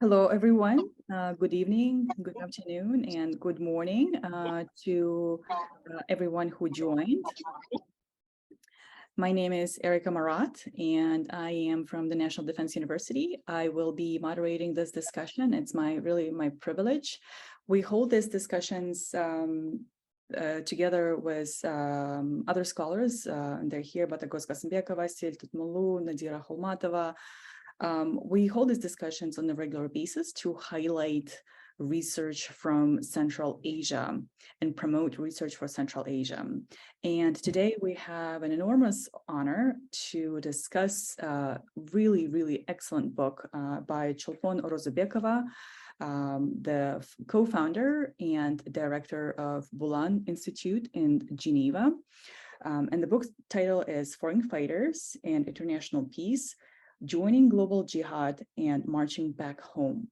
Hello, everyone. Good evening, good afternoon, and good morning to everyone who joined. My name is Erika Marat, and I am from the National Defense University. I will be moderating this discussion. It's really my privilege. We hold these discussions together with other scholars. They're here, Costa, Nadira Holmatova. We hold these discussions on a regular basis to highlight research from Central Asia and promote research for Central Asia. And today we have an enormous honor to discuss a really excellent book by Cholpon Orozobekova, the co-founder and director of Bulan Institute in Geneva. And the book's title is Foreign Fighters and International Peace, Joining Global Jihad and Marching Back Home.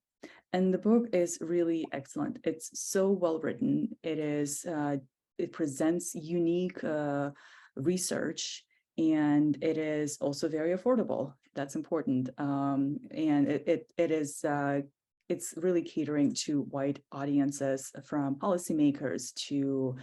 And the book is really excellent. It's so well written. It presents unique research, and it is also very affordable. That's important. And it's really catering to wide audiences, from policymakers to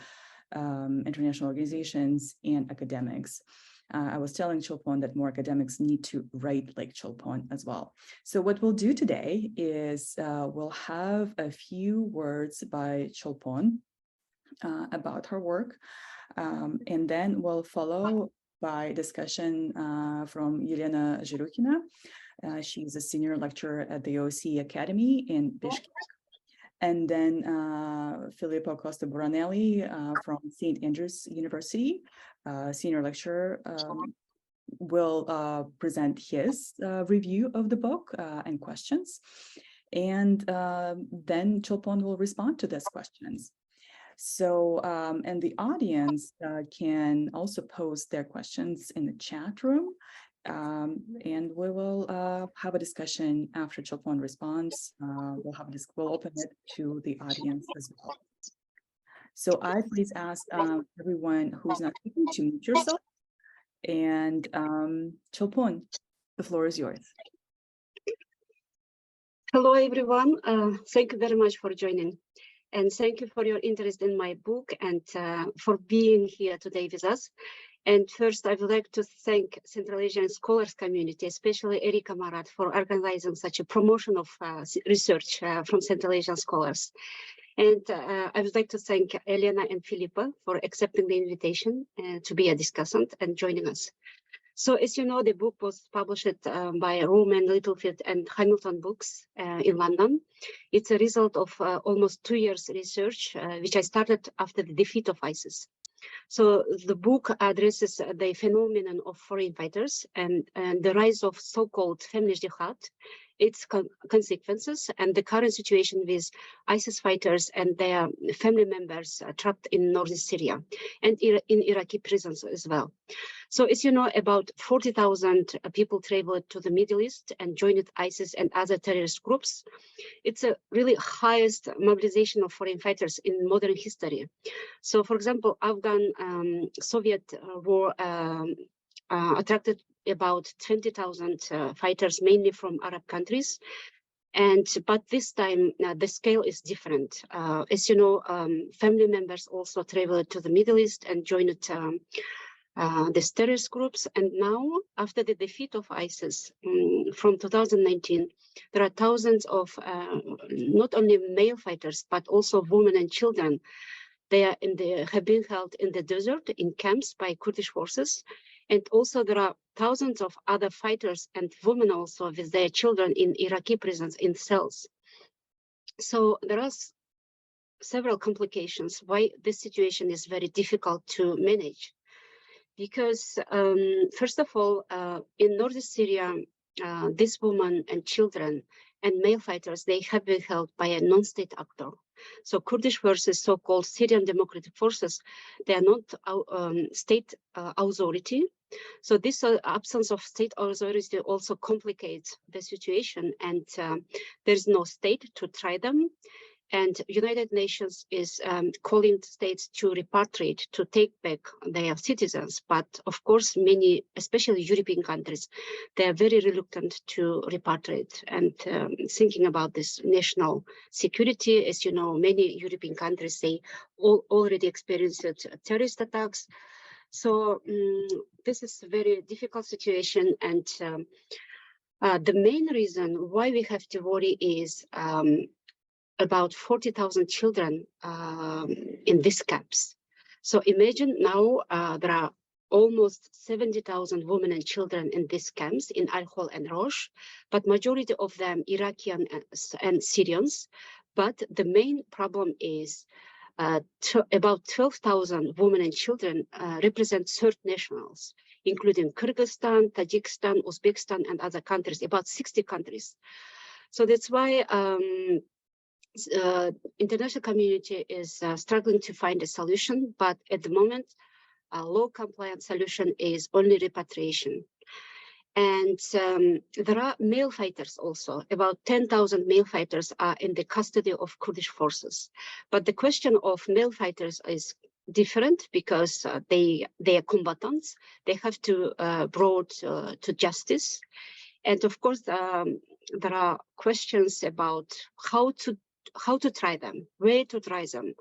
international organizations and academics. I was telling Cholpon that more academics need to write like Cholpon as well. So what we'll do today is we'll have a few words by Cholpon about her work, and then we'll follow by discussion from Elena Zhirukhina. She's a senior lecturer at the OSCE Academy in Bishkek. And then Filippo Costa Buranelli from St. Andrews University, senior lecturer, will present his review of the book and questions. And then Cholpon will respond to these questions. So, and the audience can also post their questions in the chat room. And we will have a discussion after Cholpon responds. We'll open it to the audience as well. So I please ask everyone who's not speaking to mute yourself. And Cholpon, the floor is yours. Hello, everyone. Thank you very much for joining. And thank you for your interest in my book and for being here today with us. And first, I would like to thank Central Asian scholars community, especially Erika Marat, for organizing such a promotion of research from Central Asian scholars. And I would like to thank Elena and Filippo for accepting the invitation to be a discussant and joining us. So as you know, the book was published by Rowman, Littlefield and Hamilton Books in London. It's a result of almost 2 years research, which I started after the defeat of ISIS. So the book addresses the phenomenon of foreign fighters and the rise of so-called feminist jihad, its consequences, and the current situation with ISIS fighters and their family members trapped in northern Syria and in Iraqi prisons as well. So as you know, about 40,000 people traveled to the Middle East and joined ISIS and other terrorist groups. It's a really highest mobilization of foreign fighters in modern history. So for example, Afghan Soviet war attracted about 20,000 fighters, mainly from Arab countries. But this time the scale is different. As you know, family members also traveled to the Middle East and joined the terrorist groups. And now, after the defeat of ISIS from 2019, there are thousands of not only male fighters, but also women and children. They have been held in the desert in camps by Kurdish forces. And also there are thousands of other fighters and women also with their children in Iraqi prisons in cells. So there are several complications why this situation is very difficult to manage. Because first of all, in northern Syria, these women and children and male fighters, they have been held by a non-state actor. So Kurdish forces, so-called Syrian Democratic Forces, they are not state authority. So this absence of state authority also complicates the situation, and there is no state to try them. And United Nations is calling states to repatriate, to take back their citizens. But of course, many, especially European countries, they are very reluctant to repatriate. And thinking about this national security, as you know, many European countries, they already experienced terrorist attacks. So this is a very difficult situation. And the main reason why we have to worry is about 40,000 children in these camps. So imagine now there are almost 70,000 women and children in these camps in Al-Hol and Rosh, but majority of them Iraqi and Syrians. But the main problem is about 12,000 women and children represent third nationals, including Kyrgyzstan, Tajikistan, Uzbekistan, and other countries, about 60 countries. So that's why international community is struggling to find a solution, but at the moment, a low compliant solution is only repatriation. And there are male fighters also. About 10,000 male fighters are in the custody of Kurdish forces. But the question of male fighters is different because they are combatants. They have to brought to justice. And of course, there are questions about how to try them, where to try them.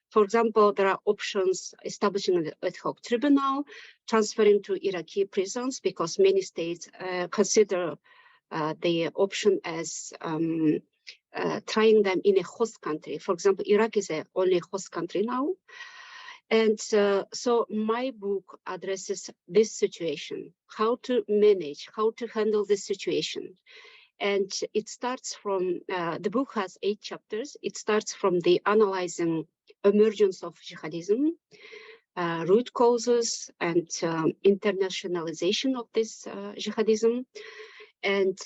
For example, there are options establishing an ad hoc tribunal, transferring to Iraqi prisons, because many states consider the option as trying them in a host country. For example, Iraq is the only host country now. And so my book addresses this situation, how to manage, how to handle this situation. And it starts from, the book has 8 chapters. It starts from the analyzing emergence of jihadism, root causes, and internationalization of this jihadism. And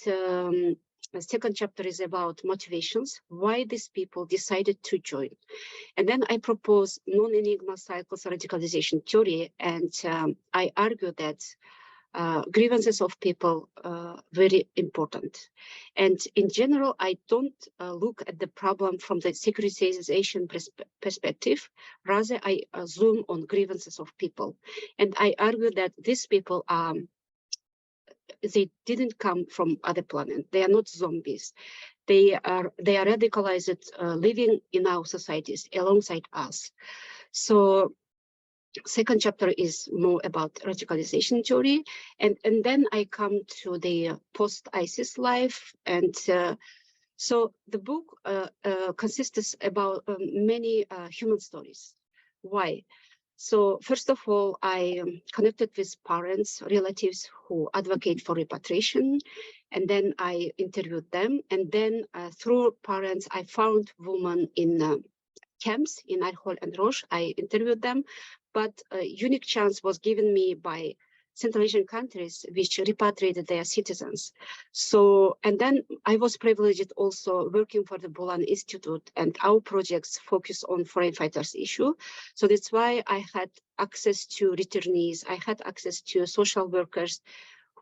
the second chapter is about motivations, why these people decided to join. And then I propose non-enigma cycles radicalization theory, and I argue that grievances of people very important. And in general, I don't look at the problem from the securitization perspective. Rather, I zoom on grievances of people. And I argue that these people they didn't come from other planet. They are not zombies. They are radicalized, living in our societies alongside us. So second chapter is more about radicalization theory, and then I come to the post-ISIS life, and so the book consists about many human stories. Why? So first of all, I connected with parents, relatives who advocate for repatriation, and then I interviewed them, and then through parents, I found women in camps in Al-Hol and Rosh. I interviewed them, but a unique chance was given me by Central Asian countries which repatriated their citizens. So, and then I was privileged also working for the Bulan Institute, and our projects focus on foreign fighters issue. So that's why I had access to returnees. I had access to social workers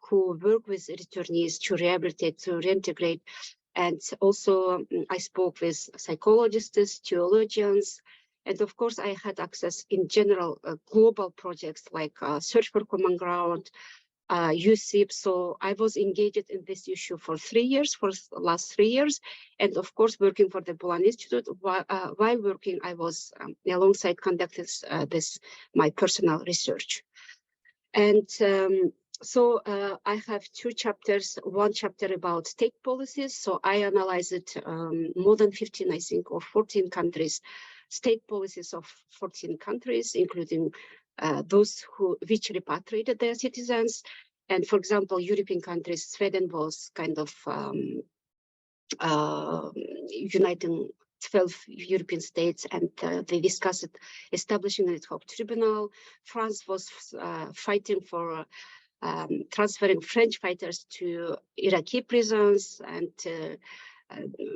who work with returnees to rehabilitate, to reintegrate. And also I spoke with psychologists, theologians, and of course I had access in general global projects like Search for Common Ground, UCIP. So I was engaged in this issue for 3 years, for the last 3 years. And of course, working for the Bulan Institute, while working, I was alongside conducting my personal research. And so I have 2 chapters, one chapter about state policies. So I analyzed more than 15, I think, or 14 countries, state policies of 14 countries, including those which repatriated their citizens. And for example, European countries, Sweden was kind of uniting 12 European states, and they discussed establishing an ad hoc tribunal. France was fighting for transferring French fighters to Iraqi prisons, and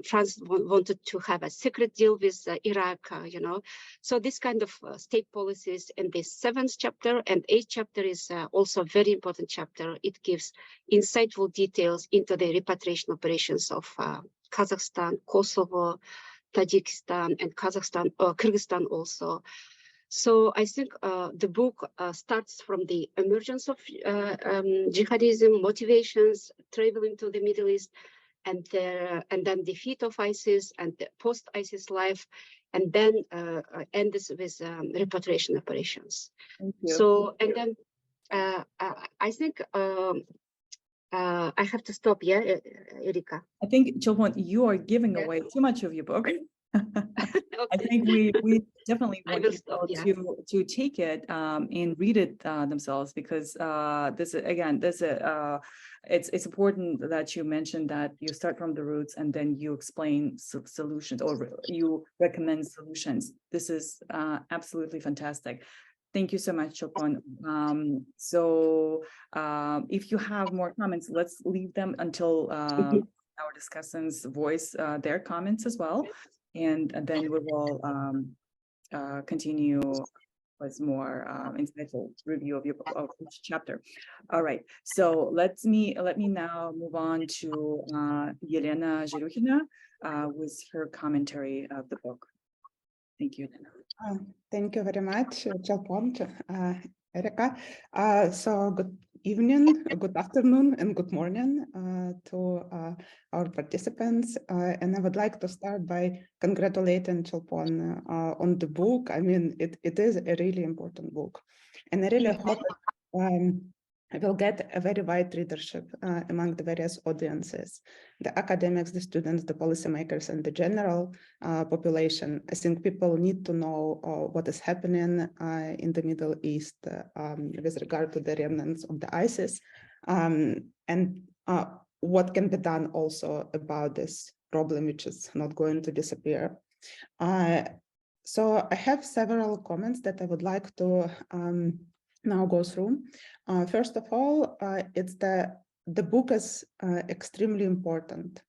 France wanted to have a secret deal with Iraq, you know. So this kind of state policies in the 7th chapter, and 8th chapter is also a very important chapter. It gives insightful details into the repatriation operations of Kazakhstan, Kosovo, Tajikistan and Kazakhstan, or Kyrgyzstan also. So I think the book starts from the emergence of jihadism, motivations, traveling to the Middle East, and then defeat of ISIS and the post-ISIS life, and then ends with repatriation operations. Thank you. So, and then I think I have to stop, yeah, Erika? I think, Cholpon, you are giving away too much of your book. I think we definitely want people to take it and read it themselves, because it's important that you mentioned that you start from the roots and then you explain solutions, or you recommend solutions. This is absolutely fantastic. Thank you so much, Cholpon. If you have more comments, let's leave them until our discussants voice their comments as well. And then we will continue with more insightful review of each chapter. All right, so let me now move on to Elena Zhirukhina with her commentary of the book. Thank you, Elena. Thank you very much, Cholpon, Erika. So good evening, good afternoon, and good morning to our participants. And I would like to start by congratulating Cholpon on the book. I mean, it is a really important book. And I really hope it will get a very wide readership among the various audiences, the academics, the students, the policymakers, and the general population. I think people need to know what is happening in the Middle East with regard to the remnants of the ISIS, and what can be done also about this problem, which is not going to disappear. So I have several comments that I would like to now go through. First of all, it's the book is extremely important.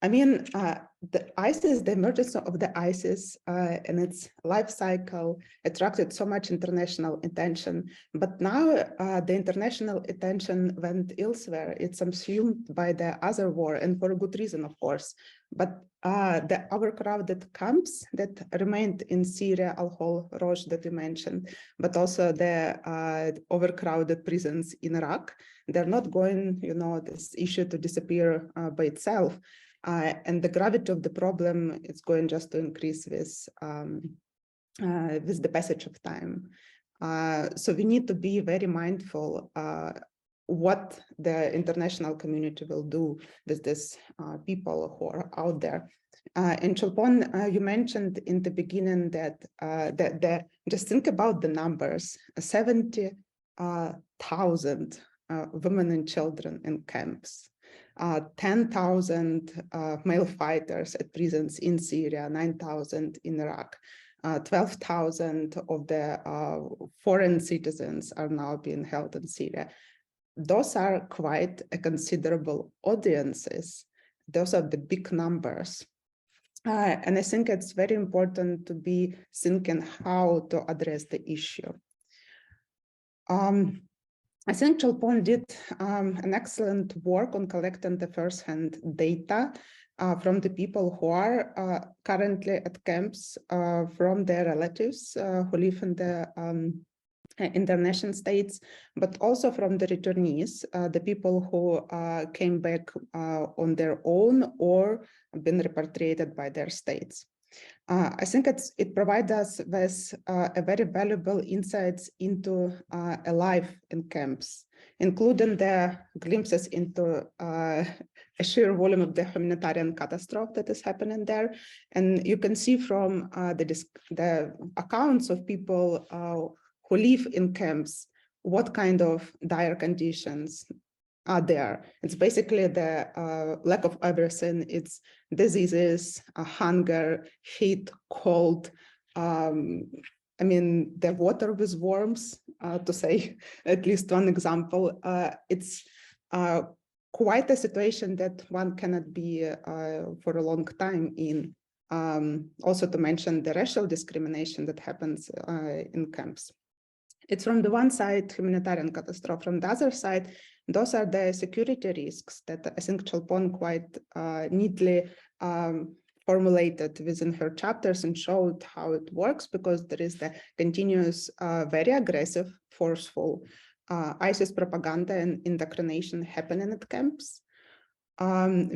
I mean, the ISIS, the emergence of the ISIS and its life cycle attracted so much international attention, but now the international attention went elsewhere. It's subsumed by the other war, and for a good reason, of course. But the overcrowded camps that remained in Syria, Al-Hol, Rosh that you mentioned, but also the overcrowded prisons in Iraq, they're not going, this issue to disappear by itself. And the gravity of the problem is going just to increase with the passage of time. So we need to be very mindful what the international community will do with these people who are out there. And Cholpon, you mentioned in the beginning that just think about the numbers: 70,000 women and children in camps, 10,000 male fighters at prisons in Syria, 9,000 in Iraq, 12,000 of the foreign citizens are now being held in Syria. Those are quite a considerable audiences. Those are the big numbers. And I think it's very important to be thinking how to address the issue. I think Cholpon did an excellent work on collecting the first-hand data from the people who are currently at camps, from their relatives who live in the nation states, but also from the returnees, the people who came back on their own or been repatriated by their states. I think it provides us with a very valuable insights into a life in camps, including the glimpses into a sheer volume of the humanitarian catastrophe that is happening there. And you can see from the accounts of people who live in camps what kind of dire conditions are there. It's basically the lack of everything. It's diseases, hunger, heat, cold. I mean, the water with worms, to say at least one example. It's quite a situation that one cannot be for a long time in. Also to mention the racial discrimination that happens in camps. It's from the one side, humanitarian catastrophe. From the other side, those are the security risks that I think Cholpon quite neatly formulated within her chapters and showed how it works, because there is the continuous, very aggressive, forceful ISIS propaganda and indoctrination happening at camps.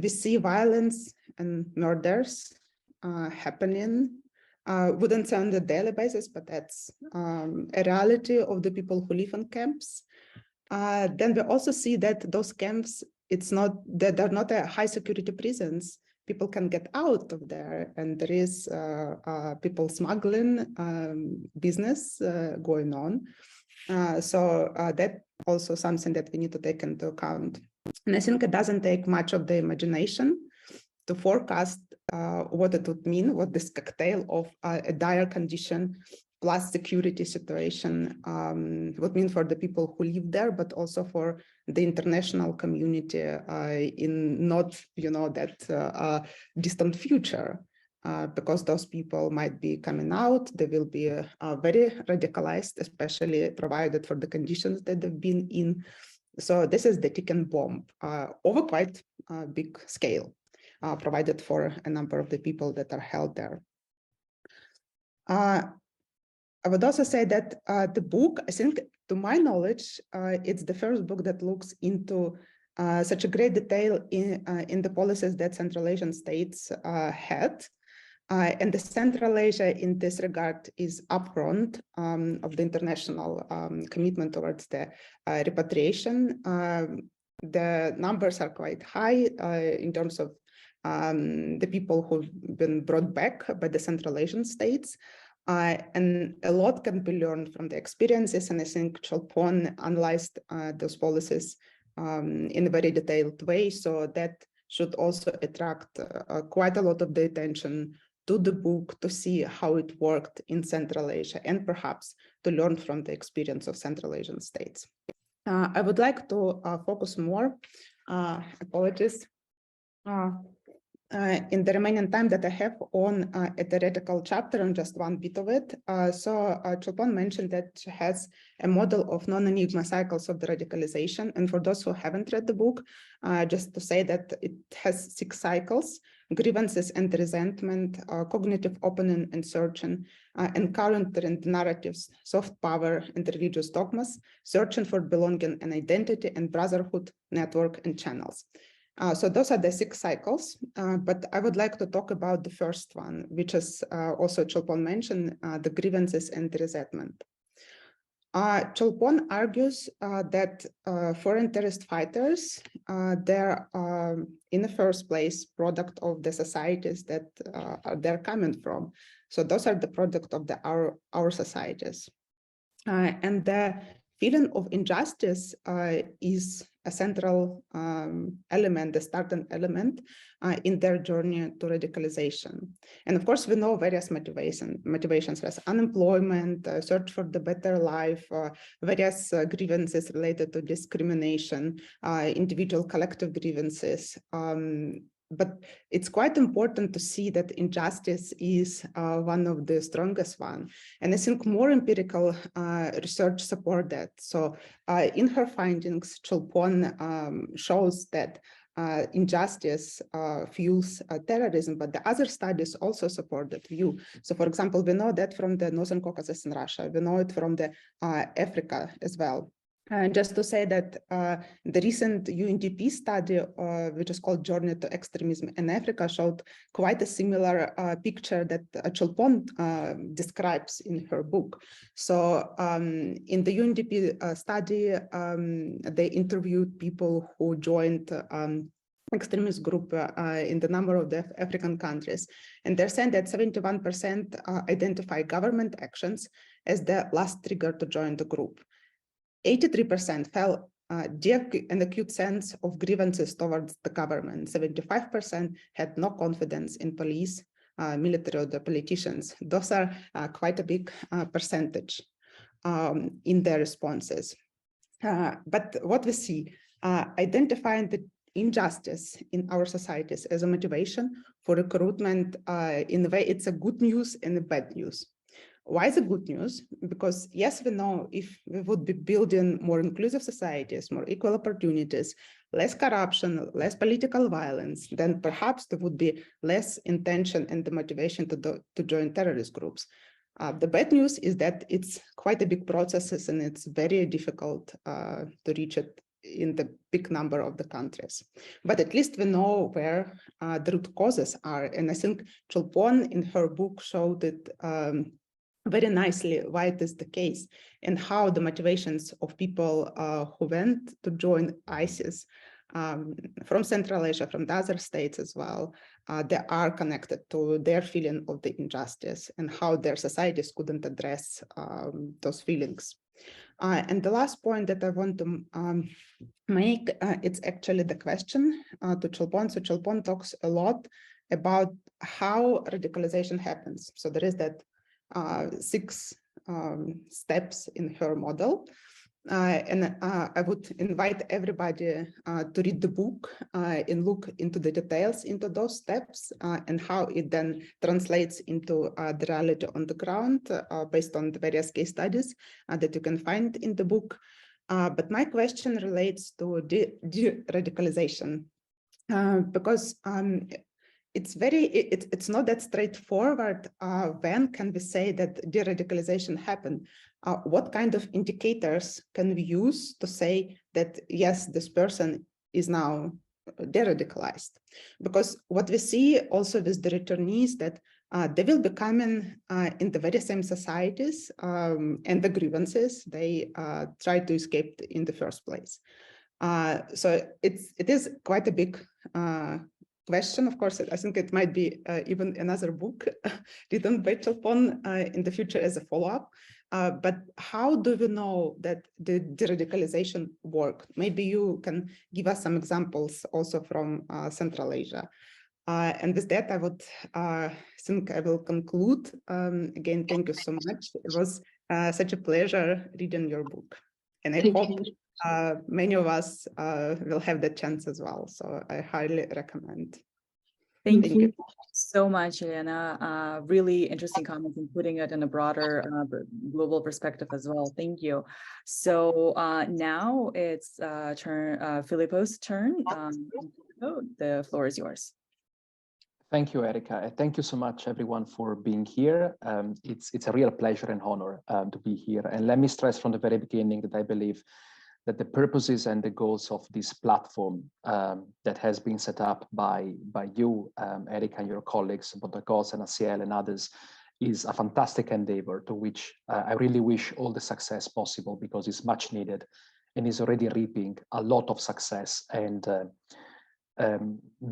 We see violence and murders happening. Wouldn't say on a daily basis, but that's a reality of the people who live in camps. Then we also see that those camps, it's not that they're not a high security prisons. People can get out of there, and there is people smuggling business going on. So that also something that we need to take into account. And I think it doesn't take much of the imagination to forecast what it would mean, what this cocktail of a dire condition plus security situation would mean for the people who live there, but also for the international community in not, that distant future, because those people might be coming out. They will be very radicalized, especially provided for the conditions that they've been in. So this is the ticking bomb over quite a big scale, provided for a number of the people that are held there. I would also say that the book, I think, to my knowledge, it's the first book that looks into such a great detail in the policies that Central Asian states had. And the Central Asia in this regard is upfront of the international commitment towards the repatriation. The numbers are quite high in terms of the people who've been brought back by the Central Asian states. And a lot can be learned from the experiences, and I think Cholpon analyzed those policies in a very detailed way, so that should also attract quite a lot of the attention to the book to see how it worked in Central Asia, and perhaps to learn from the experience of Central Asian states. I would like to focus more, apologies, in the remaining time that I have on a theoretical chapter on just one bit of it. So Cholpon mentioned that she has a model of non-enigma cycles of the radicalization. And for those who haven't read the book, just to say that it has 6 cycles: grievances and resentment, cognitive opening and searching, encountering narratives, soft power and religious dogmas, searching for belonging and identity, and brotherhood, network, and channels. So those are the 6 cycles, but I would like to talk about the first one, which is also Cholpon mentioned, the grievances and resentment. Cholpon argues that foreign terrorist fighters, they're in the first place product of the societies that they're coming from. So those are the product of our societies. And the feeling of injustice is a central element, the starting element in their journey to radicalization. And of course, we know various motivations as unemployment, search for the better life, various grievances related to discrimination, individual collective grievances. But it's quite important to see that injustice is one of the strongest one. And I think more empirical research support that. So in her findings, Cholpon shows that injustice fuels terrorism, but the other studies also support that view. So for example, we know that from the Northern Caucasus in Russia, we know it from the Africa as well. And just to say that the recent UNDP study, which is called Journey to Extremism in Africa, showed quite a similar picture that Cholpon describes in her book. So in the UNDP study, they interviewed people who joined extremist group in the number of the African countries. And they're saying that 71% identify government actions as the last trigger to join the group. 83% felt an acute sense of grievances towards the government. 75% had no confidence in police, military, or the politicians. Those are quite a big percentage in their responses. But what we see, identifying the injustice in our societies as a motivation for recruitment, in a way, it's a good news and a bad news. Why is it good news? Because yes, we know if we would be building more inclusive societies, more equal opportunities, less corruption, less political violence, then perhaps there would be less intention and the motivation to join terrorist groups. The bad news is that it's quite a big process and it's very difficult to reach it in the big number of the countries. But at least we know where the root causes are. And I think Cholpon in her book showed it very nicely why it is the case and how the motivations of people who went to join ISIS from Central Asia, from the other states as well, they are connected to their feeling of the injustice and how their societies couldn't address those feelings. And the last point that I want to make, it's actually the question to Cholpon. So Cholpon talks a lot about how radicalization happens. So there is that 6 steps in her model. And I would invite everybody to read the book and look into the details into those steps and how it then translates into the reality on the ground based on the various case studies that you can find in the book. But my question relates to de-radicalization because it's not that straightforward. When can we say that de-radicalization happened? What kind of indicators can we use to say that, yes, this person is now de-radicalized? Because what we see also with the returnees that they will be coming in the very same societies and the grievances they try to escape in the first place. So it is quite a big question. Of course, I think it might be even another book written by Cholpon in the future as a follow-up. But how do we know that the de-radicalization worked? Maybe you can give us some examples also from Central Asia. And with that, I would think I will conclude. Again, thank you so much. It was such a pleasure reading your book. And I hope many of us will have the chance as well. So I highly recommend. Thank you so much, Elena. Really interesting comments and putting it in a broader global perspective as well. Thank you. So now it's Filippo's turn. The floor is yours. Thank you, Erika. Thank you so much, everyone, for being here. It's a real pleasure and honor to be here. And let me stress from the very beginning that I believe that the purposes and the goals of this platform that has been set up by you, Erika, and your colleagues, Costa and Asiel and others, is a fantastic endeavor to which I really wish all the success possible, because it's much needed and is already reaping a lot of success and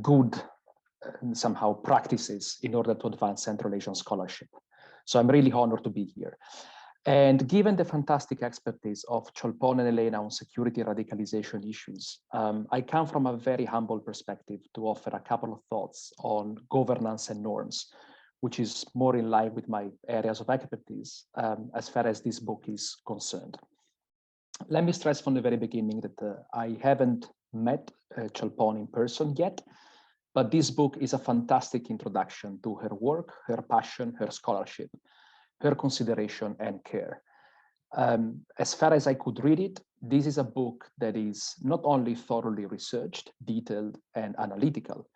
good somehow practices in order to advance Central Asian scholarship. So I'm really honored to be here. And given the fantastic expertise of Cholpon and Elena on security radicalization issues, I come from a very humble perspective to offer a couple of thoughts on governance and norms, which is more in line with my areas of expertise as far as this book is concerned. Let me stress from the very beginning that I haven't met Cholpon in person yet, but this book is a fantastic introduction to her work, her passion, her scholarship, her consideration and care. As far as I could read it, this is a book that is not only thoroughly researched, detailed, and analytical,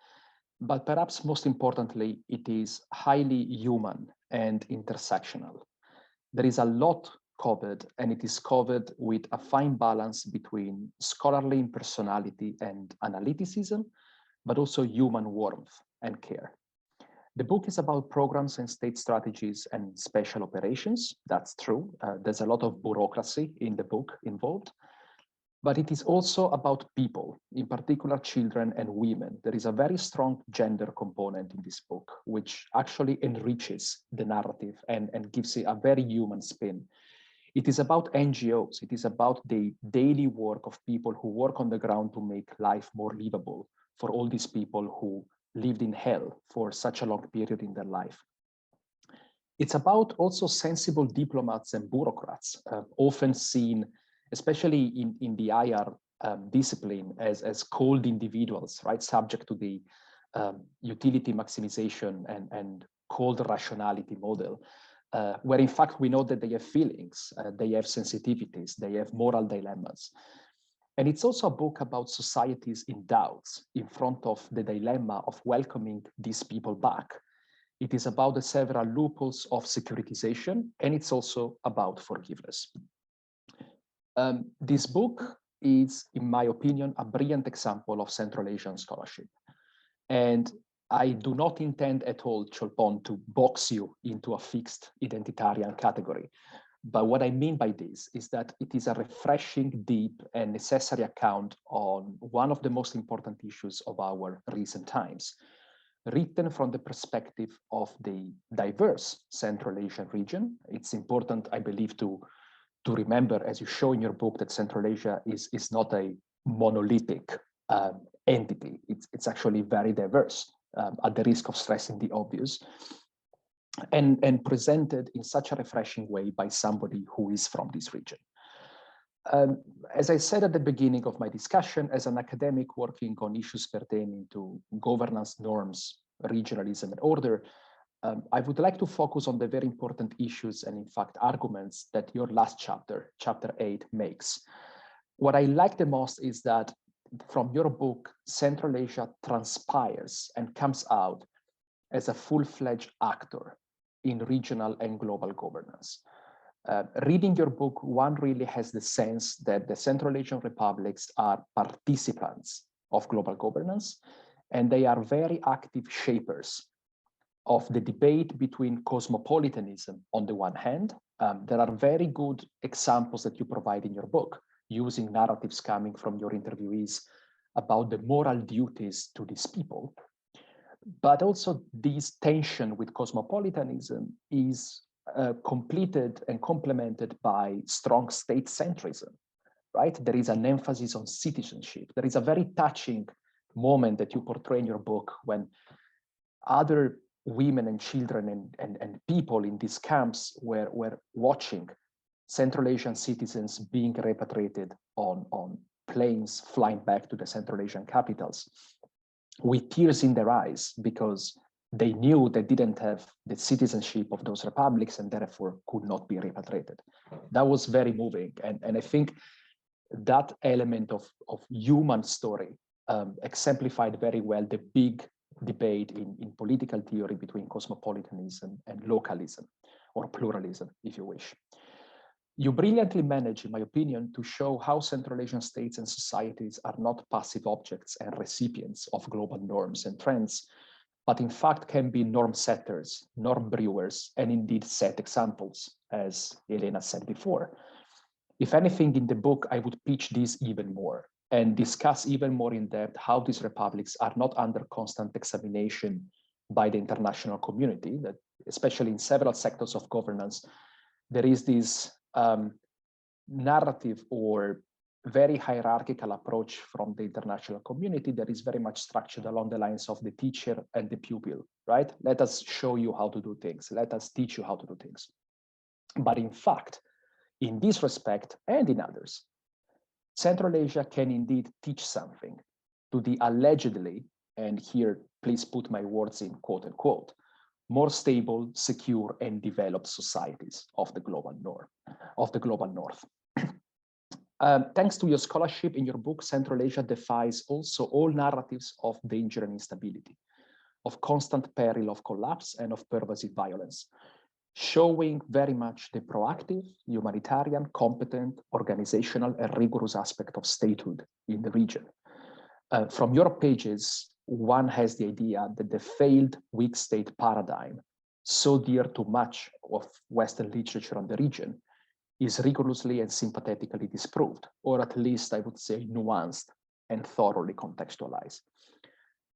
but perhaps most importantly, it is highly human and intersectional. There is a lot covered, and it is covered with a fine balance between scholarly impersonality and analyticism, but also human warmth and care. The book is about programs and state strategies and special operations. That's true. There's a lot of bureaucracy in the book involved, but it is also about people, in particular children and women. There is a very strong gender component in this book, which actually enriches the narrative and gives it a very human spin. It is about NGOs. It is about the daily work of people who work on the ground to make life more livable for all these people who lived in hell for such a long period in their life. It's about also sensible diplomats and bureaucrats, often seen, especially in the IR discipline, as cold individuals, right, subject to the utility maximization and cold rationality model. where in fact we know that they have feelings, they have sensitivities, they have moral dilemmas. And it's also a book about societies in doubts in front of the dilemma of welcoming these people back. It is about the several loopholes of securitization, and it's also about forgiveness. This book is, in my opinion, a brilliant example of Central Asian scholarship. And I do not intend at all, Cholpon, to box you into a fixed identitarian category. But what I mean by this is that it is a refreshing, deep, and necessary account on one of the most important issues of our recent times, written from the perspective of the diverse Central Asian region. It's important, I believe, to remember, as you show in your book, that Central Asia is not a monolithic entity. It's actually very diverse, at the risk of stressing the obvious, and presented in such a refreshing way by somebody who is from this region. As I said at the beginning of my discussion, as an academic working on issues pertaining to governance, norms, regionalism, and order, I would like to focus on the very important issues and, in fact, arguments that your last chapter, chapter 8, makes. What I like the most is that from your book, Central Asia transpires and comes out as a full-fledged actor in regional and global governance. Reading your book, one really has the sense that the Central Asian republics are participants of global governance, and they are very active shapers of the debate between cosmopolitanism on the one hand. There are very good examples that you provide in your book, using narratives coming from your interviewees about the moral duties to these people. But also this tension with cosmopolitanism is completed and complemented by strong state centrism, right? There is an emphasis on citizenship. There is a very touching moment that you portray in your book when other women and children and people in these camps were watching Central Asian citizens being repatriated on planes flying back to the Central Asian capitals with tears in their eyes, because they knew they didn't have the citizenship of those republics and therefore could not be repatriated. That was very moving. And I think that element of human story exemplified very well the big debate in political theory between cosmopolitanism and localism, or pluralism, if you wish. You brilliantly manage, in my opinion, to show how Central Asian states and societies are not passive objects and recipients of global norms and trends, but in fact can be norm setters, norm brewers, and indeed set examples, as Elena said before. If anything, in the book, I would pitch this even more and discuss even more in depth how these republics are not under constant examination by the international community, that especially in several sectors of governance, there is this narrative or very hierarchical approach from the international community that is very much structured along the lines of the teacher and the pupil, right? Let us show you how to do things. Let us teach you how to do things. But in fact, in this respect and in others, Central Asia can indeed teach something to the allegedly, and here please put my words in quote unquote, more stable, secure, and developed societies of the global north. Thanks to your scholarship in your book, Central Asia defies also all narratives of danger and instability, of constant peril of collapse and of pervasive violence, showing very much the proactive, humanitarian, competent, organizational, and rigorous aspect of statehood in the region. From your pages, one has the idea that the failed weak state paradigm, so dear to much of Western literature on the region, is rigorously and sympathetically disproved, or at least I would say nuanced and thoroughly contextualized.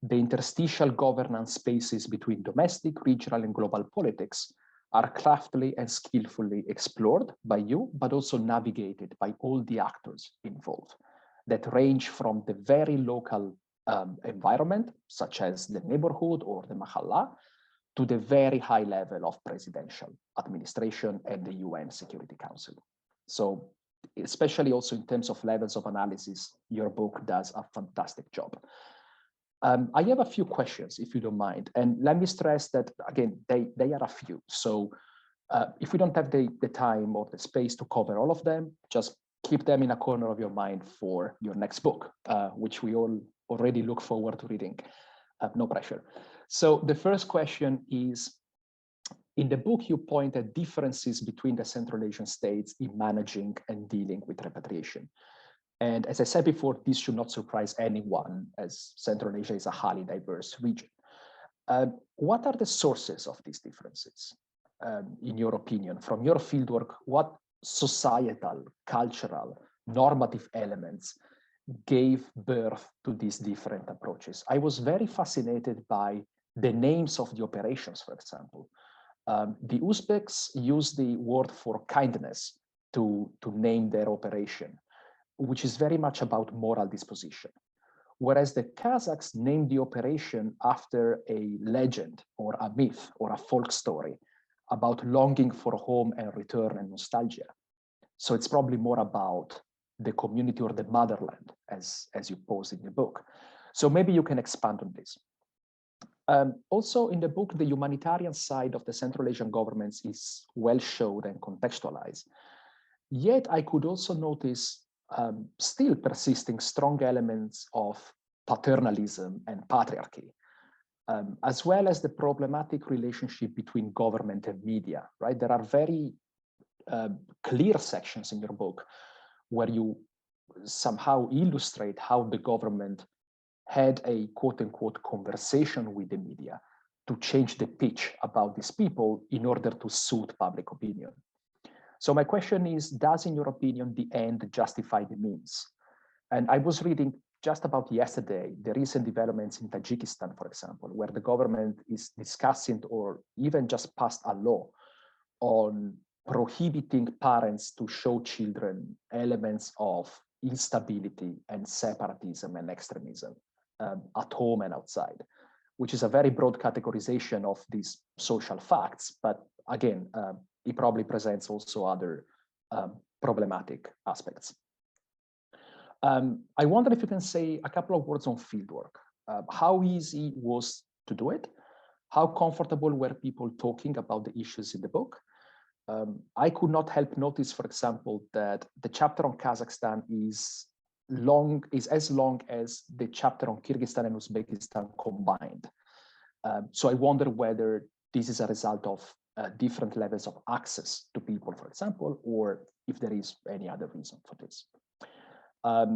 The interstitial governance spaces between domestic, regional, and global politics are craftily and skillfully explored by you, but also navigated by all the actors involved, that range from the very local environment, such as the neighborhood or the mahalla, to the very high level of presidential administration and the UN Security Council. So, especially also in terms of levels of analysis, your book does a fantastic job. I have a few questions, if you don't mind. And let me stress that, again, they are a few. So If we don't have the time or the space to cover all of them, just keep them in a corner of your mind for your next book, which we all already look forward to reading. No pressure. So the first question is, in the book, you point at differences between the Central Asian states in managing and dealing with repatriation. And as I said before, this should not surprise anyone, as Central Asia is a highly diverse region. What are the sources of these differences, in your opinion? From your fieldwork, what societal, cultural, normative elements gave birth to these different approaches? I was very fascinated by the names of the operations, for example. The Uzbeks use the word for kindness to name their operation, which is very much about moral disposition. Whereas the Kazakhs named the operation after a legend or a myth or a folk story about longing for home and return and nostalgia. So it's probably more about the community or the motherland, as you pose in the book. So maybe you can expand on this. Also in the book, the humanitarian side of the Central Asian governments is well showed and contextualized. Yet I could also notice still persisting strong elements of paternalism and patriarchy, as well as the problematic relationship between government and media, right? There are very clear sections in your book where you somehow illustrate how the government had a quote-unquote conversation with the media to change the pitch about these people in order to suit public opinion. So my question is, does, in your opinion, the end justify the means? And I was reading just about yesterday, the recent developments in Tajikistan, for example, where the government is discussing or even just passed a law on prohibiting parents to show children elements of instability and separatism and extremism at home and outside, which is a very broad categorization of these social facts. But again, it probably presents also other problematic aspects. I wonder if you can say a couple of words on fieldwork. How easy was to do it? How comfortable were people talking about the issues in the book? I could not help notice, for example, that the chapter on Kazakhstan is as long as the chapter on Kyrgyzstan and Uzbekistan combined. So I wonder whether this is a result of different levels of access to people, for example, or if there is any other reason for this. A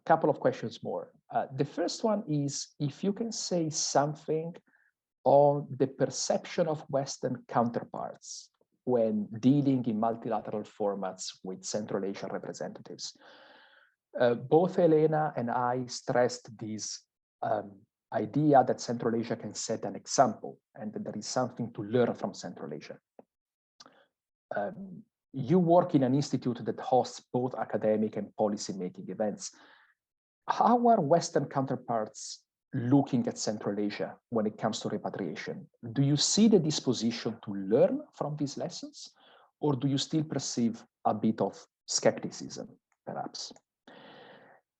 couple of questions more. The first one is if you can say something on the perception of Western counterparts when dealing in multilateral formats with Central Asian representatives. Both Elena and I stressed this idea that Central Asia can set an example and that there is something to learn from Central Asia. You work in an institute that hosts both academic and policy-making events. How are Western counterparts looking at Central Asia when it comes to repatriation? Do you see the disposition to learn from these lessons, or do you still perceive a bit of skepticism, perhaps?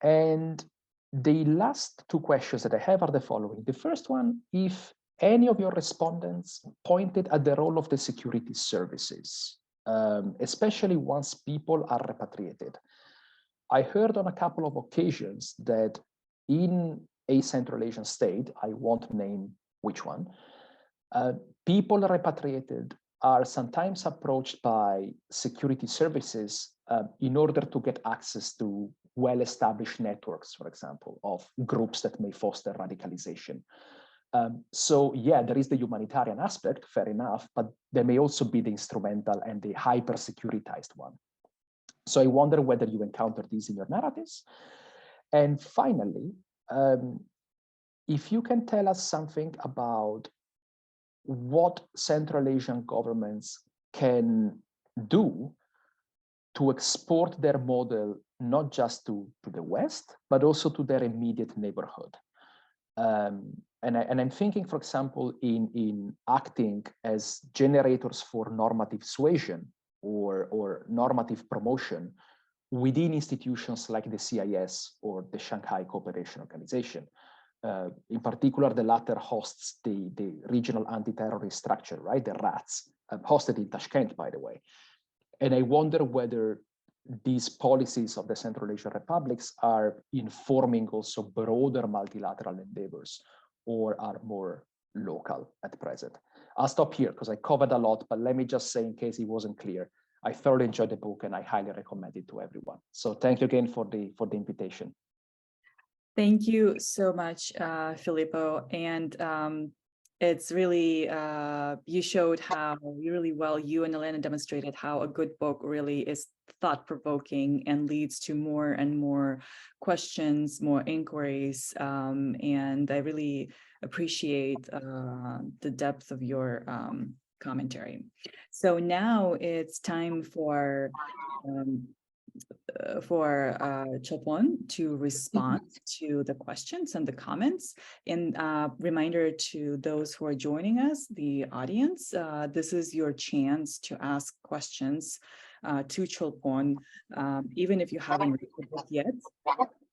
And the last two questions that I have are the following. The first one, if any of your respondents pointed at the role of the security services, especially once people are repatriated. I heard on a couple of occasions that in a Central Asian state, I won't name which one, people repatriated are sometimes approached by security services in order to get access to well-established networks, for example, of groups that may foster radicalization. So yeah, there is the humanitarian aspect, fair enough, but there may also be the instrumental and the hyper-securitized one. So I wonder whether you encounter these in your narratives. And finally, if you can tell us something about what Central Asian governments can do to export their model, not just to the West, but also to their immediate neighborhood. And I'm thinking, for example, in acting as generators for normative suasion or normative promotion within institutions like the CIS or the Shanghai Cooperation Organization. in particular, the latter hosts the regional anti-terrorist structure, right? The RATS, hosted in Tashkent, by the way. And I wonder whether these policies of the Central Asian republics are informing also broader multilateral endeavors or are more local at present. I'll stop here because I covered a lot, but let me just say, in case it wasn't clear, I thoroughly enjoyed the book and I highly recommend it to everyone. So thank you again for the invitation. Thank you so much, Filippo. And it's really, you showed how really well you and Elena demonstrated how a good book really is thought-provoking and leads to more and more questions, more inquiries. And I really appreciate the depth of your commentary. So now it's time for Cholpon to respond to the questions and the comments. And reminder to those who are joining us, the audience, this is your chance to ask questions to Cholpon, even if you haven't read the book yet.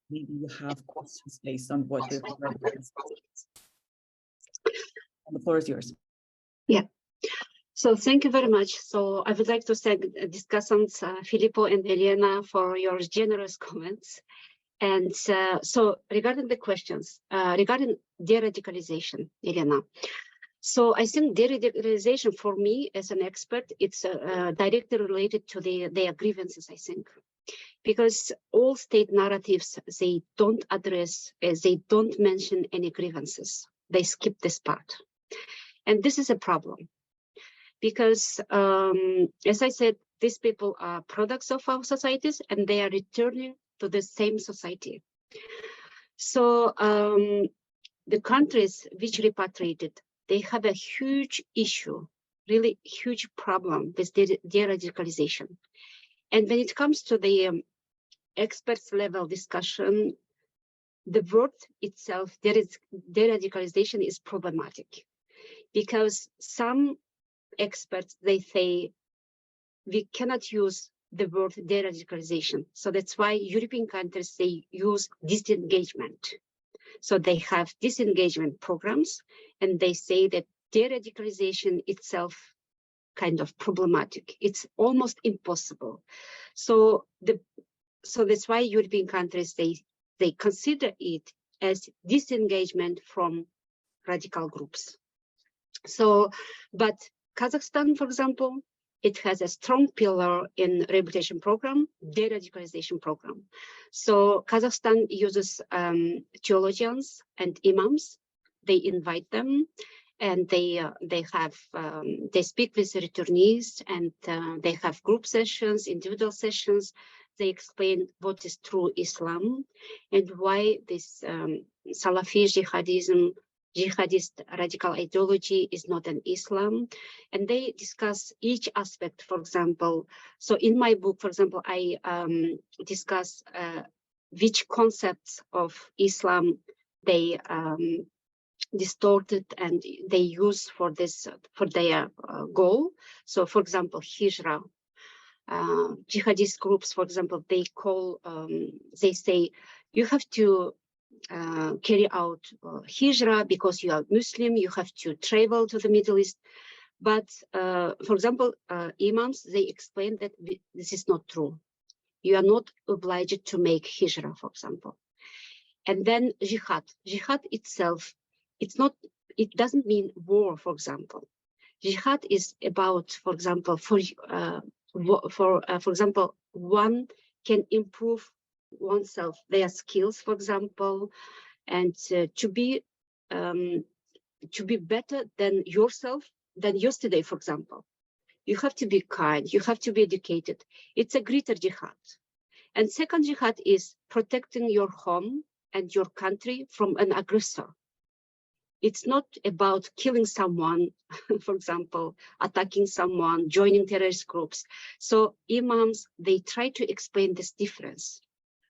Maybe you have questions based on what we've heard. And the floor is yours. Yeah. So thank you very much. So I would like to thank discussants, Filippo and Elena, for your generous comments. And so regarding the questions, regarding de-radicalization, Elena. So I think de-radicalization for me as an expert, it's directly related to their grievances, I think. Because all state narratives, they don't address, they don't mention any grievances. They skip this part. And this is a problem. Because, as I said, these people are products of our societies and they are returning to the same society. So the countries which repatriated, they have a huge issue, really huge problem with de-radicalization. And when it comes to the experts level discussion, the word itself, de-radicalization is problematic. Because some experts, they say we cannot use the word de-radicalization. So that's why European countries, they use disengagement. So they have disengagement programs and they say that de-radicalization itself kind of problematic. It's almost impossible. So that's why European countries, they consider it as disengagement from radical groups. So, but Kazakhstan, for example, it has a strong pillar in rehabilitation program, de-radicalization program. So Kazakhstan uses theologians and imams. They invite them, and they speak with returnees, and they have group sessions, individual sessions. They explain what is true Islam and why this Salafi jihadism, jihadist radical ideology is not an Islam, and they discuss each aspect. For example, so in my book, for example, I discuss which concepts of Islam they distorted and they use for this for their goal. So, for example, hijra. Jihadist groups, for example, they call, they say, you have to carry out hijra because you are Muslim, you have to travel to the Middle East. But for example, imams, they explain that this is not true. You are not obliged to make hijra, for example. And then jihad. Jihad itself, it doesn't mean war, for example. Jihad is about, for example, for example, one can improve oneself, their skills, for example, and to be better than yourself than yesterday, for example. You have to be kind, you have to be educated. It's a greater jihad. And second jihad is protecting your home and your country from an aggressor. It's not about killing someone, for example, attacking someone, joining terrorist groups. So imams, they try to explain this difference,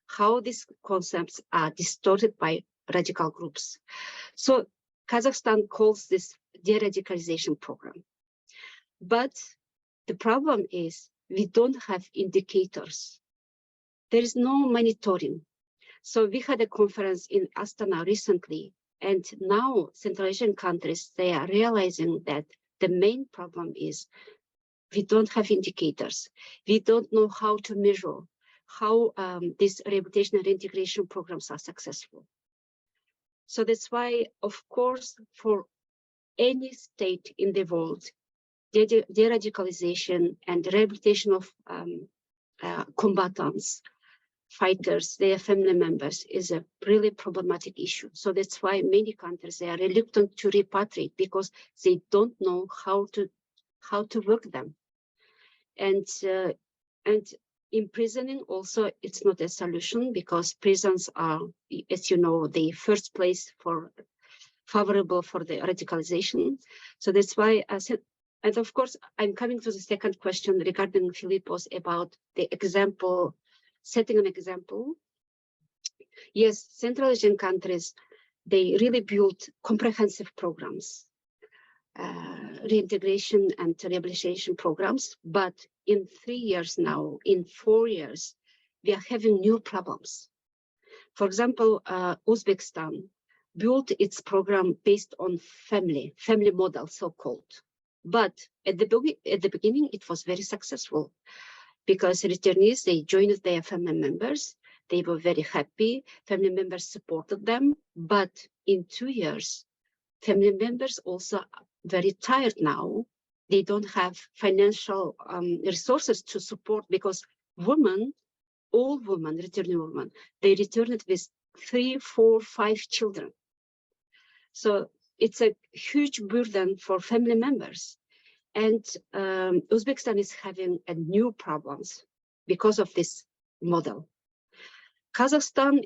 how these concepts are distorted by radical groups. So Kazakhstan calls this de-radicalization program. But the problem is we don't have indicators. There is no monitoring. So we had a conference in Astana recently, And now Central Asian countries, they are realizing that the main problem is we don't have indicators. We don't know how to measure how these rehabilitation and integration programs are successful. So that's why, of course, for any state in the world, de-radicalization and rehabilitation of combatants, fighters, their family members is a really problematic issue. So that's why many countries, they are reluctant to repatriate because they don't know how to work them. And imprisoning also, it's not a solution because prisons are, as you know, the first place for favorable for the radicalization. So that's why I said, and of course, I'm coming to the second question regarding Filippo's about the example, setting an example. Yes, Central Asian countries, they really built comprehensive programs, reintegration and rehabilitation programs. But in 3 years now, in 4 years, we are having new problems. For example, Uzbekistan built its program based on family model, so-called. But at the beginning, it was very successful because returnees, they joined their family members. They were very happy. Family members supported them. But in 2 years, family members also are very tired now. They don't have financial resources to support because women, all women, returning women, they returned with 3, 4, 5 children. So it's a huge burden for family members. And Uzbekistan is having a new problems because of this model. Kazakhstan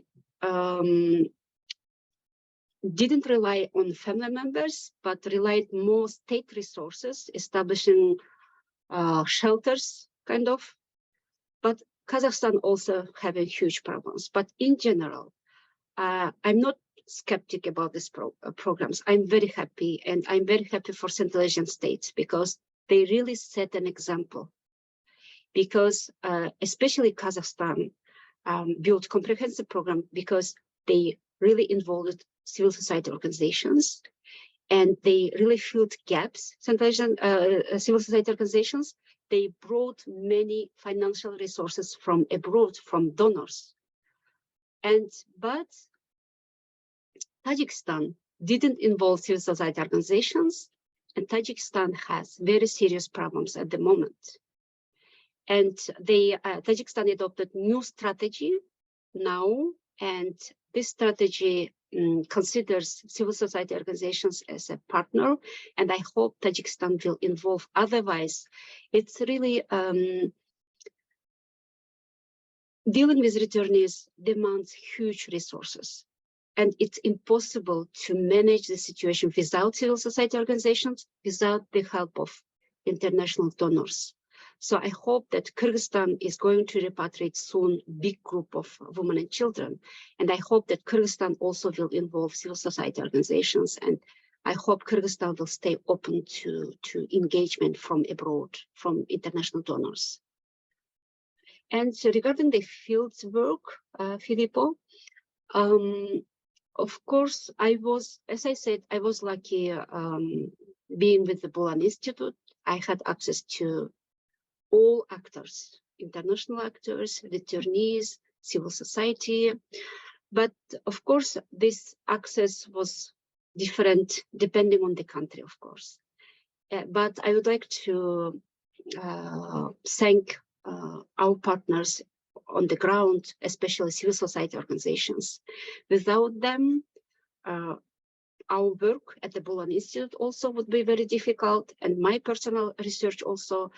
didn't rely on family members, but relied more state resources, establishing shelters, kind of. But Kazakhstan also having huge problems. But in general, I'm not skeptic about these programs. I'm very happy, and I'm very happy for Central Asian states because they really set an example. Because especially Kazakhstan built comprehensive program because they really involved civil society organizations, and they really filled gaps. Central Asian civil society organizations, they brought many financial resources from abroad, from donors. But Tajikistan didn't involve civil society organizations, and Tajikistan has very serious problems at the moment. And Tajikistan adopted new strategy now, and this strategy considers civil society organizations as a partner, and I hope Tajikistan will involve. Otherwise, it's really dealing with returnees demands huge resources, and it's impossible to manage the situation without civil society organizations, without the help of international donors. So I hope that Kyrgyzstan is going to repatriate soon big group of women and children. And I hope that Kyrgyzstan also will involve civil society organizations. And I hope Kyrgyzstan will stay open to engagement from abroad, from international donors. And so regarding the field work, Filippo, of course, as I said, I was lucky being with the Bulan Institute. I had access to all actors, international actors, returnees, civil society. But of course, this access was different depending on the country, of course. But I would like to thank our partners on the ground, especially civil society organizations. Without them, our work at the Bulan Institute also would be very difficult, and my personal research also.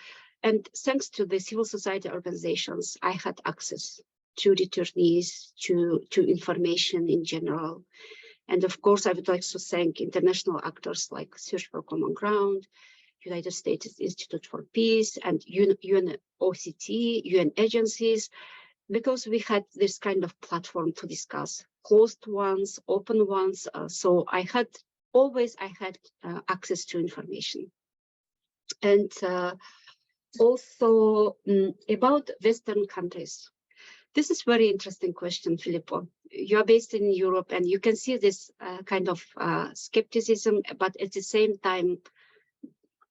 And thanks to the civil society organizations, I had access to returnees, to information in general. And of course, I would like to thank international actors like Search for Common Ground, United States Institute for Peace, and OSCE, UN agencies, because we had this kind of platform to discuss, closed ones, open ones. So I had access to information. And also about Western countries. This is very interesting question, Filippo. You are based in Europe, and you can see this kind of skepticism, but at the same time,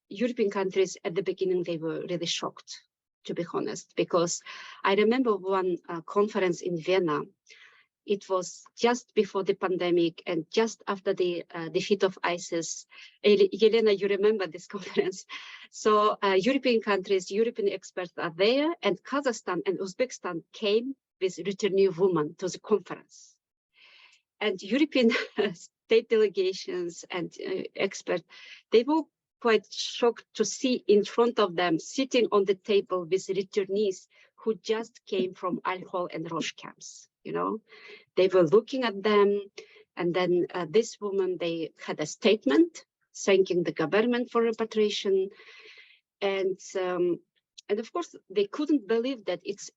European countries at the beginning, they were really shocked, to be honest, because I remember one conference in Vienna. It was just before the pandemic and just after the defeat of ISIS. Elena, you remember this conference. So European countries, European experts are there, and Kazakhstan and Uzbekistan came with returnee women to the conference. And European state delegations and experts, they were quite shocked to see in front of them sitting on the table with returnees who just came from Al-Hol and Rosh camps. You know, they were looking at them, and then this woman, they had a statement thanking the government for repatriation, and of course they couldn't believe that it's,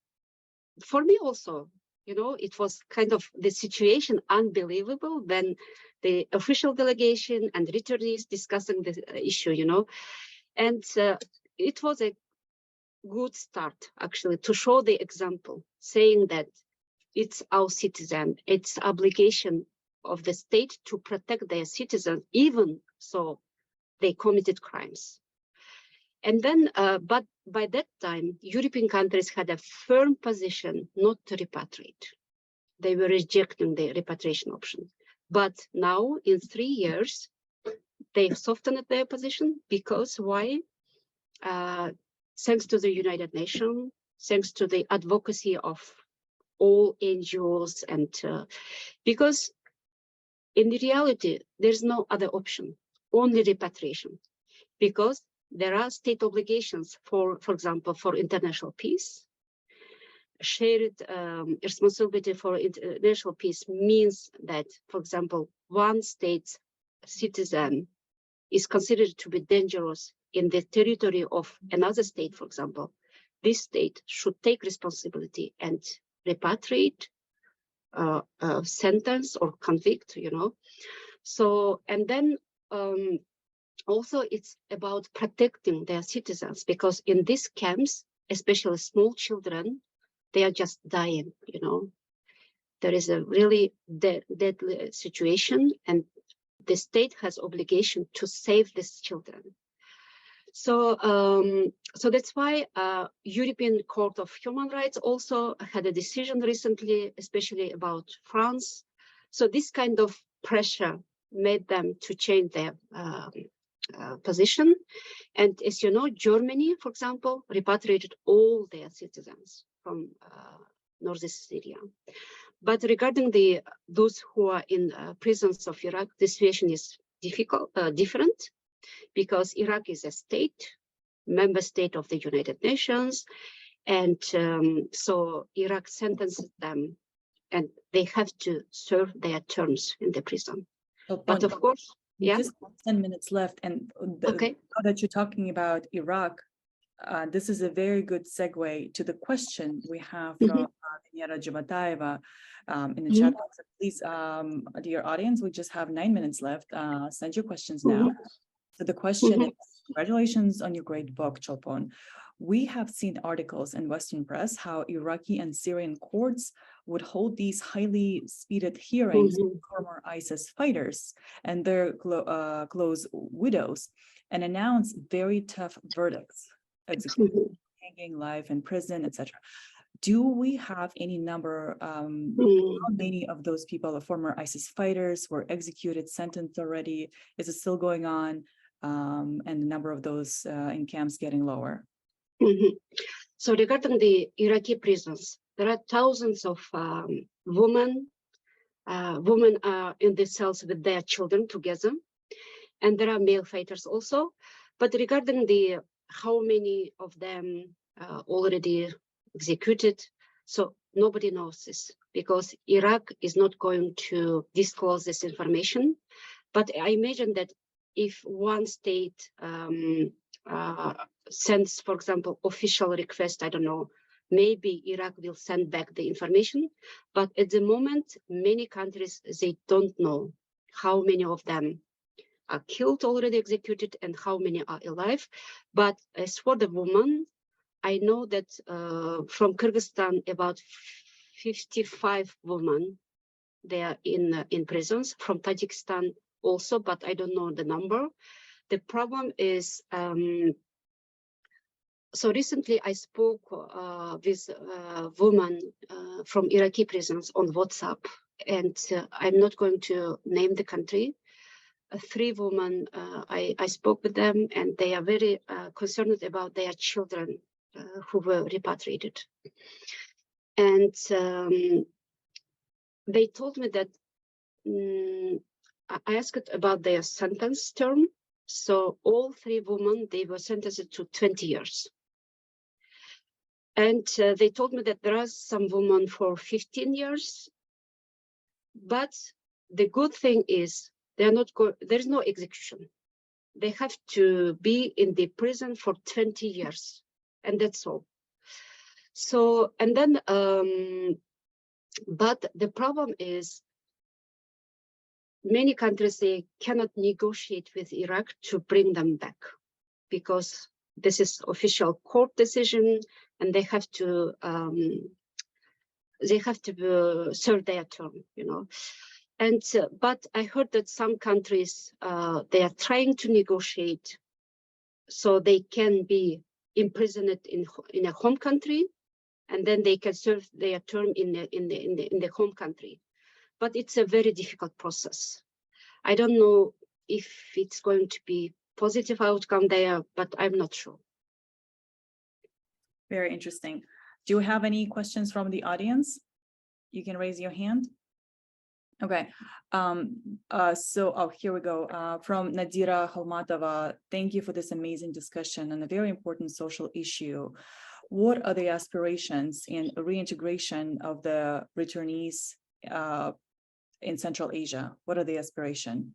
for me also, you know, it was kind of the situation unbelievable when the official delegation and returnees discussing the issue, you know, and it was a good start actually to show the example, saying that it's our citizen, it's obligation of the state to protect their citizens, even so they committed crimes. And then, but by that time, European countries had a firm position not to repatriate. They were rejecting the repatriation option. But now, in 3 years, they've softened their position because why? Thanks to the United Nations, thanks to the advocacy of all NGOs, and because in reality, there's no other option, only repatriation, because there are state obligations for example, for international peace. Shared responsibility for international peace means that, for example, one state's citizen is considered to be dangerous in the territory of another state, for example. This state should take responsibility and repatriate, sentence or convict, you know. So, and then also it's about protecting their citizens, because in these camps, especially small children, they are just dying, you know. There is a really deadly situation, and the state has obligation to save these children. So, so that's why European Court of Human Rights also had a decision recently, especially about France. So this kind of pressure made them to change their position. And as you know, Germany, for example, repatriated all their citizens from northeast Syria. But regarding those who are in prisons of Iraq, the situation is different, because Iraq is a state, member state of the United Nations, and so Iraq sentences them, and they have to serve their terms in the prison. But of course, yeah. Just 10 minutes left, and okay. Now that you're talking about Iraq, this is a very good segue to the question we have from Elena Zhirukhina in the chat box. Please, dear audience, we just have 9 minutes left. Send your questions now. So the question is, congratulations on your great book, Cholpon. We have seen articles in Western press how Iraqi and Syrian courts would hold these highly speeded hearings with former ISIS fighters and their close widows, and announce very tough verdicts, execution, hanging, life in prison, etc. Do we have any number, how many of those people, former ISIS fighters, were executed, sentenced already? Is it still going on? And the number of those in camps getting lower? So regarding the Iraqi prisons, there are thousands of women are in the cells with their children together, and there are male fighters also. But regarding how many of them already executed, so nobody knows this, because Iraq is not going to disclose this information. But I imagine that if one state sends, for example, official request, I don't know, maybe Iraq will send back the information. But at the moment, many countries, they don't know how many of them are killed, already executed, and how many are alive. But as for the woman, I know that from Kyrgyzstan, about 55 women there in prisons, from Tajikistan also, but I don't know the number. The problem is, so recently I spoke with a woman from Iraqi prisons on WhatsApp, and I'm not going to name the country. 3 women, I spoke with them, and they are very concerned about their children who were repatriated. And they told me that I asked about their sentence term. So all 3 women, they were sentenced to 20 years. And they told me that there are some women for 15 years. But the good thing is there's no execution. They have to be in the prison for 20 years, and that's all. So, and then, but the problem is many countries, they cannot negotiate with Iraq to bring them back because this is official court decision, and they have to serve their term, you know. And but I heard that some countries they are trying to negotiate so they can be imprisoned in a home country, and then they can serve their term in the home country. But it's a very difficult process. I don't know if it's going to be positive outcome there, but I'm not sure. Very interesting. Do you have any questions from the audience? You can raise your hand. Okay, here we go. From Nadira Kholmatova, thank you for this amazing discussion on a very important social issue. What are the aspirations in reintegration of the returnees in Central Asia? What are the aspirations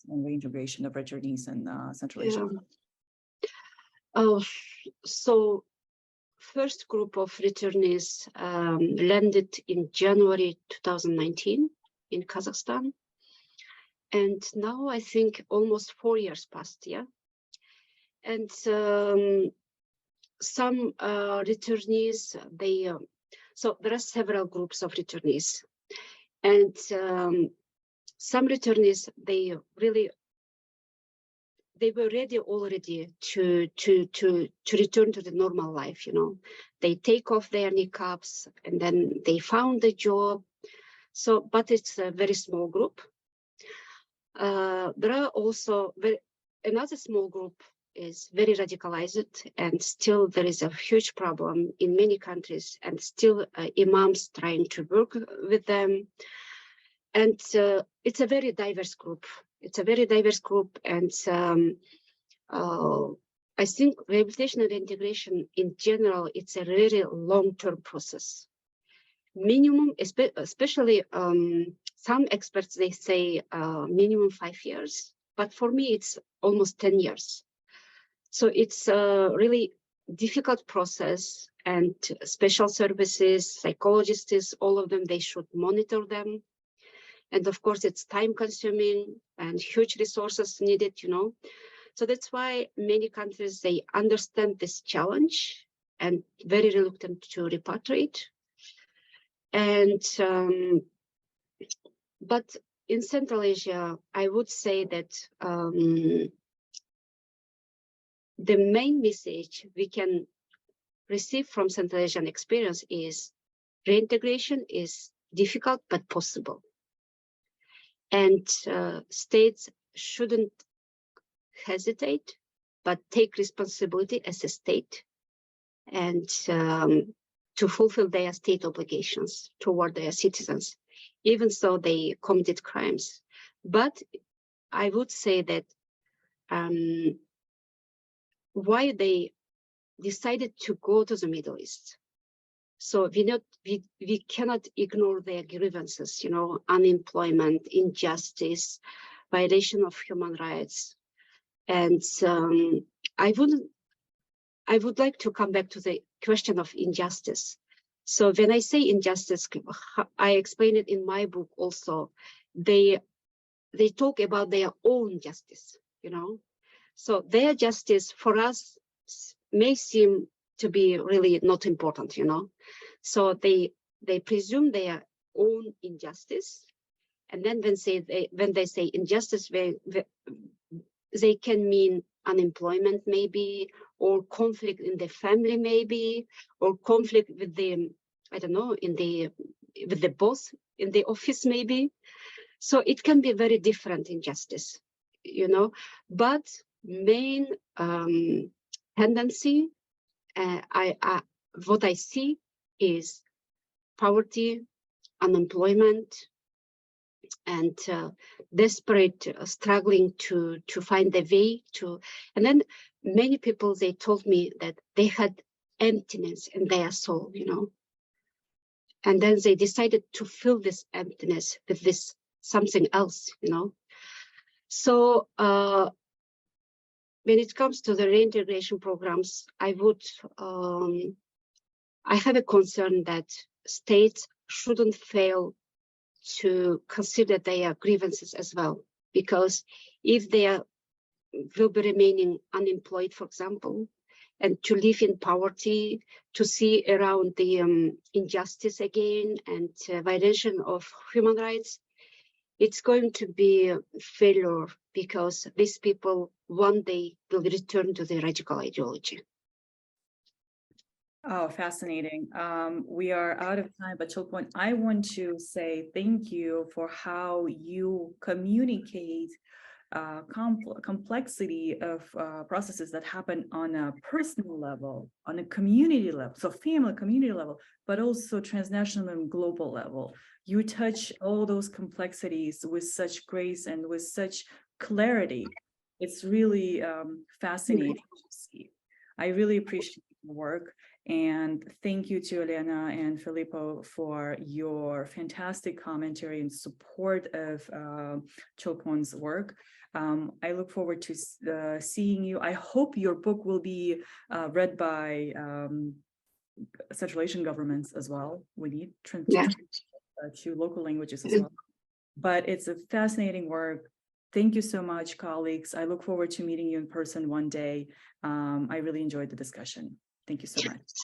in reintegration of returnees in Central Asia? So first group of returnees landed in January 2019 in Kazakhstan. And now I think almost 4 years passed, yeah? And some returnees, so there are several groups of returnees. And some returnees, they were ready already to return to the normal life, you know. They take off their niqabs and then they found a job. So, but it's a very small group. There are also another small group is very radicalized, and still there is a huge problem in many countries, and still imams trying to work with them. And it's a very diverse group. It's a very diverse group, and I think rehabilitation and integration in general, it's a really long-term process. Minimum, especially some experts, they say minimum 5 years, but for me, it's almost 10 years. So it's a really difficult process, and special services, psychologists, all of them, they should monitor them. And of course, it's time consuming and huge resources needed, you know. So that's why many countries, they understand this challenge and very reluctant to repatriate. And, but in Central Asia, I would say that the main message we can receive from Central Asian experience is reintegration is difficult but possible. And states shouldn't hesitate, but take responsibility as a state and to fulfill their state obligations toward their citizens, even though they committed crimes. But I would say that why they decided to go to the Middle East. So we cannot ignore their grievances, you know, unemployment, injustice, violation of human rights. And I would like to come back to the question of injustice. So when I say injustice, I explain it in my book also. They talk about their own justice, you know. So their justice for us may seem to be really not important, you know. So they presume their own injustice, and then when they say injustice, they can mean unemployment maybe, or conflict in the family maybe, or conflict with the, I don't know, with the boss in the office maybe. So it can be very different injustice, you know, but main tendency, what I see is poverty, unemployment, and desperate struggling to find a way to. And then many people, they told me that they had emptiness in their soul, you know, and then they decided to fill this emptiness with this something else, you know. So when it comes to the reintegration programs, I have a concern that states shouldn't fail to consider their grievances as well, because if they will be remaining unemployed, for example, and to live in poverty, to see around the injustice again and violation of human rights, it's going to be a failure, because these people one day will return to the radical ideology. Oh, fascinating. We are out of time, but Cholpon, I want to say thank you for how you communicate complexity of processes that happen on a personal level, on a community level, so family community level, but also transnational and global level. You touch all those complexities with such grace and with such clarity. It's really fascinating to see. I really appreciate your work. And thank you to Elena and Filippo for your fantastic commentary and support of Cholpon's work. I look forward to seeing you. I hope your book will be read by Central Asian governments as well. We need to local languages as well. But it's a fascinating work. Thank you so much, colleagues. I look forward to meeting you in person one day. I really enjoyed the discussion. Thank you so much.